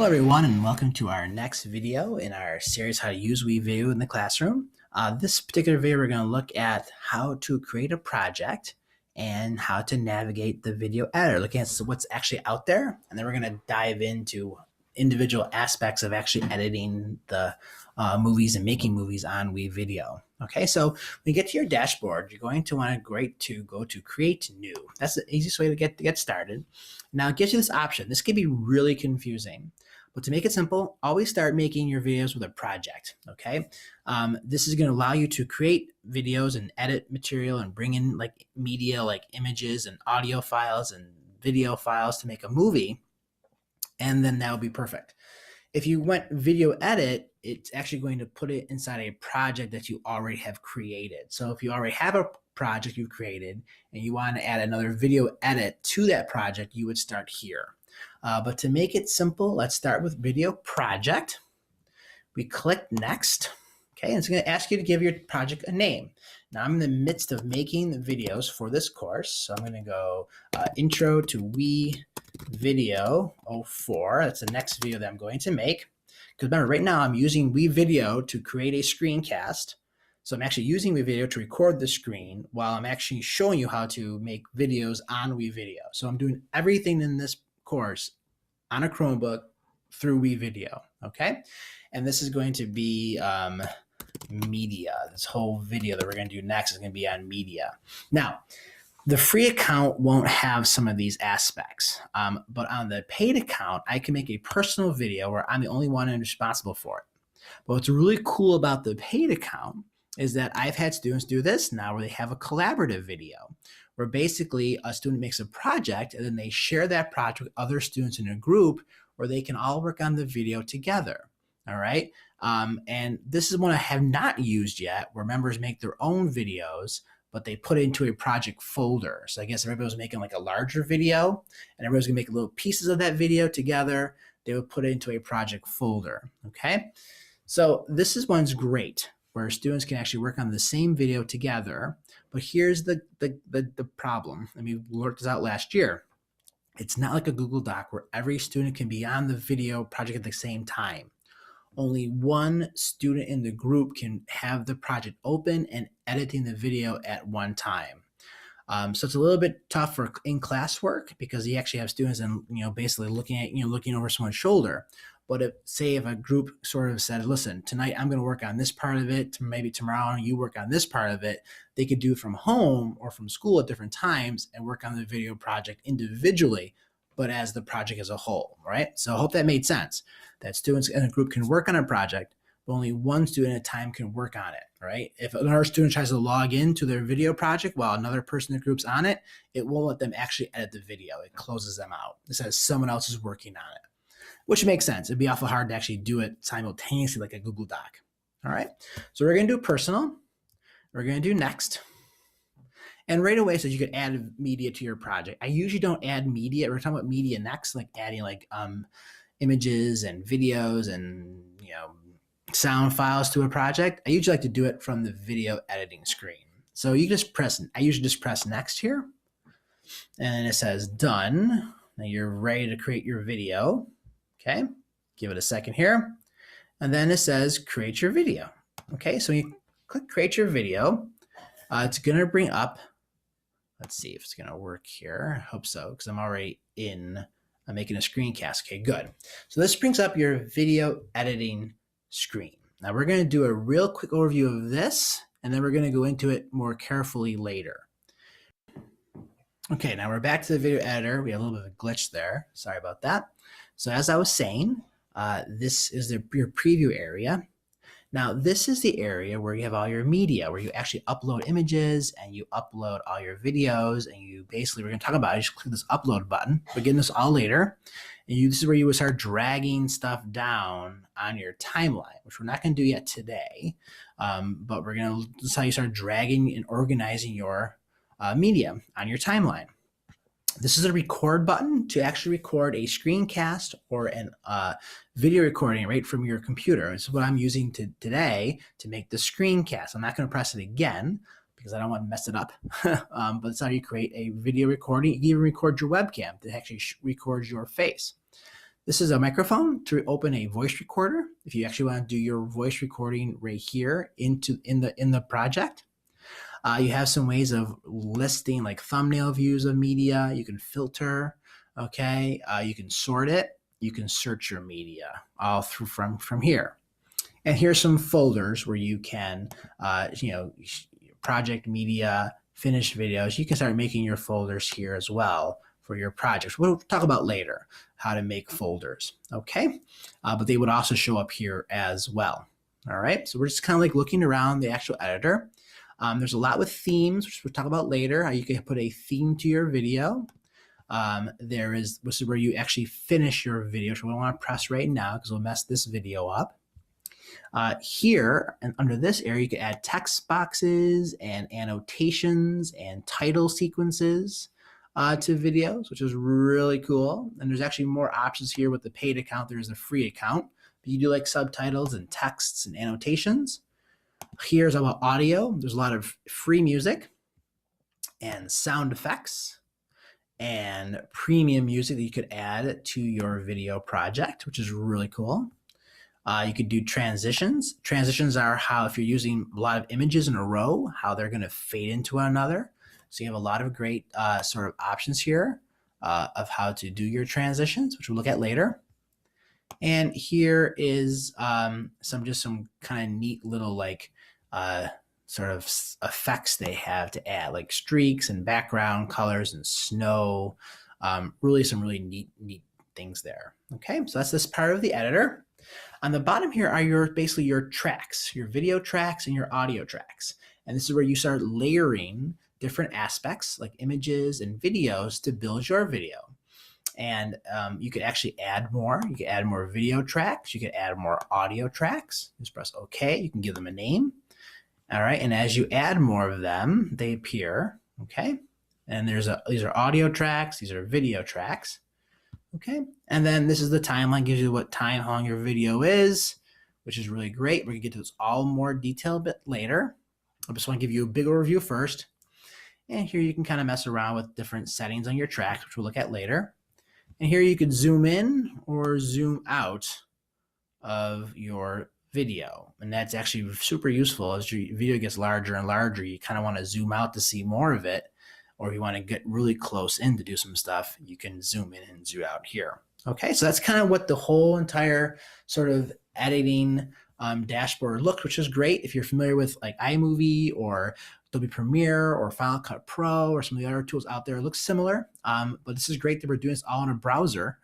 Hello everyone and welcome to our next video in our series how to use WeVideo in the classroom. This particular video we're going to look at how to create a project and how to navigate the video editor, looking at what's actually out there, and then we're going to dive into individual aspects of actually editing the movies and making movies on WeVideo. Okay, so when you get to your dashboard, you're going to want to go to Create New. That's the easiest way to get started. Now it gives you this option. This can be really confusing, but to make it simple, always start making your videos with a project. Okay, this is going to allow you to create videos and edit material and bring in like media, like images and audio files and video files to make a movie, and then that'll be perfect. If you went video edit, it's actually going to put it inside a project that you already have created. So if you already have a project you've created and you want to add another video edit to that project, you would start here. But to make it simple, let's start with video project. We click next. Okay, and it's going to ask you to give your project a name. Now I'm in the midst of making the videos for this course, so I'm going to go Intro to WeVideo 04. That's the next video that I'm going to make. Because remember, right now I'm using WeVideo to create a screencast. So I'm actually using WeVideo to record the screen while I'm actually showing you how to make videos on WeVideo. So I'm doing everything in this course on a Chromebook through WeVideo, okay? And this is going to be media. This whole video that we're going to do next is going to be on media. Now, the free account won't have some of these aspects, but on the paid account, I can make a personal video where I'm the only one responsible for it. But what's really cool about the paid account is that I've had students do this now where they have a collaborative video where basically a student makes a project and then they share that project with other students in a group where they can all work on the video together. All right. And this is one I have not used yet where members make their own videos, but they put it into a project folder. So I guess everybody was making like a larger video and everybody's gonna make little pieces of that video together. They would put it into a project folder. Okay. So this one's great where students can actually work on the same video together. But here's the problem. I mean, we worked this out last year. It's not like a Google Doc where every student can be on the video project at the same time. Only one student in the group can have the project open and editing the video at one time. So it's a little bit tough for in-class work because you actually have students and basically looking over someone's shoulder. But if a group sort of said, listen, tonight I'm going to work on this part of it, maybe tomorrow you work on this part of it, they could do it from home or from school at different times and work on the video project individually, but as the project as a whole, right? So I hope that made sense, that students in a group can work on a project, but only one student at a time can work on it, right? If another student tries to log into their video project while another person in the group's on it, it won't let them actually edit the video. It closes them out. It says someone else is working on it, which makes sense. It'd be awful hard to actually do it simultaneously like a Google Doc, all right? So we're gonna do personal. We're gonna do next. And right away, so you could add media to your project. I usually don't add media. We're talking about media next, like adding like images and videos and sound files to a project. I usually like to do it from the video editing screen. So you just I usually just press next here, and it says done. Now you're ready to create your video. Okay, give it a second here, and then it says create your video. Okay, so you click create your video. It's gonna bring up. Let's see if it's going to work here. I hope so, because I'm already I'm making a screencast. Okay, good. So this brings up your video editing screen. Now we're going to do a real quick overview of this, and then we're going to go into it more carefully later. Okay, now we're back to the video editor. We have a little bit of a glitch there. Sorry about that. So as I was saying, this is your preview area. Now, this is the area where you have all your media, where you actually upload images and you upload all your videos, and you basically, we're going to talk about it. You just click this upload button. We're getting this all later. And this is where you would start dragging stuff down on your timeline, which we're not going to do yet today. But this is how you start dragging and organizing your media on your timeline. This is a record button to actually record a screencast or a video recording right from your computer. This is what I'm using today to make the screencast. I'm not going to press it again because I don't want to mess it up. But that's how you create a video recording. You can even record your webcam to actually record your face. This is a microphone to open a voice recorder. If you actually want to do your voice recording right here in the project. You have some ways of listing like thumbnail views of media. You can filter, okay? You can sort it. You can search your media all through from here. And here's some folders where you can, project media, finished videos. You can start making your folders here as well for your projects. We'll talk about later how to make folders, okay? But they would also show up here as well. All right, so we're just kind of like looking around the actual editor. There's a lot with themes, which we'll talk about later, how you can put a theme to your video. This is where you actually finish your video, which we don't want to press right now because we'll mess this video up. Here, and under this area, you can add text boxes and annotations and title sequences to videos, which is really cool. And there's actually more options here with the paid account. There's a free account. But you do like subtitles and texts and annotations. Here's about audio. There's a lot of free music and sound effects and premium music that you could add to your video project, which is really cool. You could do transitions. Transitions are how, if you're using a lot of images in a row, how they're going to fade into one another. So you have a lot of great sort of options here of how to do your transitions, which we'll look at later. And here is some kind of neat little like sort of effects they have to add, like streaks and background colors and snow. Really some really neat things there. Okay, so that's this part of the editor. On the bottom here are basically your tracks, your video tracks and your audio tracks. And this is where you start layering different aspects like images and videos to build your video. And you could actually add more. You could add more video tracks. You could add more audio tracks. Just press OK. You can give them a name. All right. And as you add more of them, they appear. Okay. And these are audio tracks. These are video tracks. Okay. And then this is the timeline, gives you how long your video is, which is really great. We're going to get to this all more detail a bit later. I just want to give you a big overview first. And here you can kind of mess around with different settings on your tracks, which we'll look at later. And here you could zoom in or zoom out of your video. And that's actually super useful. As your video gets larger and larger, you kind of want to zoom out to see more of it. Or if you want to get really close in to do some stuff, you can zoom in and zoom out here. Okay, so that's kind of what the whole entire sort of editing dashboard looked, which is great if you're familiar with like iMovie or Adobe Premiere or Final Cut Pro or some of the other tools out there. It looks similar, but this is great that we're doing this all in a browser,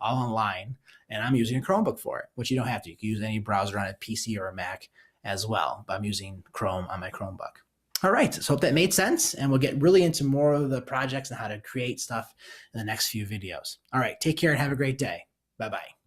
all online, and I'm using a Chromebook for it, which you don't have to. You can use any browser on a PC or a Mac as well, but I'm using Chrome on my Chromebook. All right, so hope that made sense, and we'll get really into more of the projects and how to create stuff in the next few videos. All right, take care and have a great day. Bye-bye.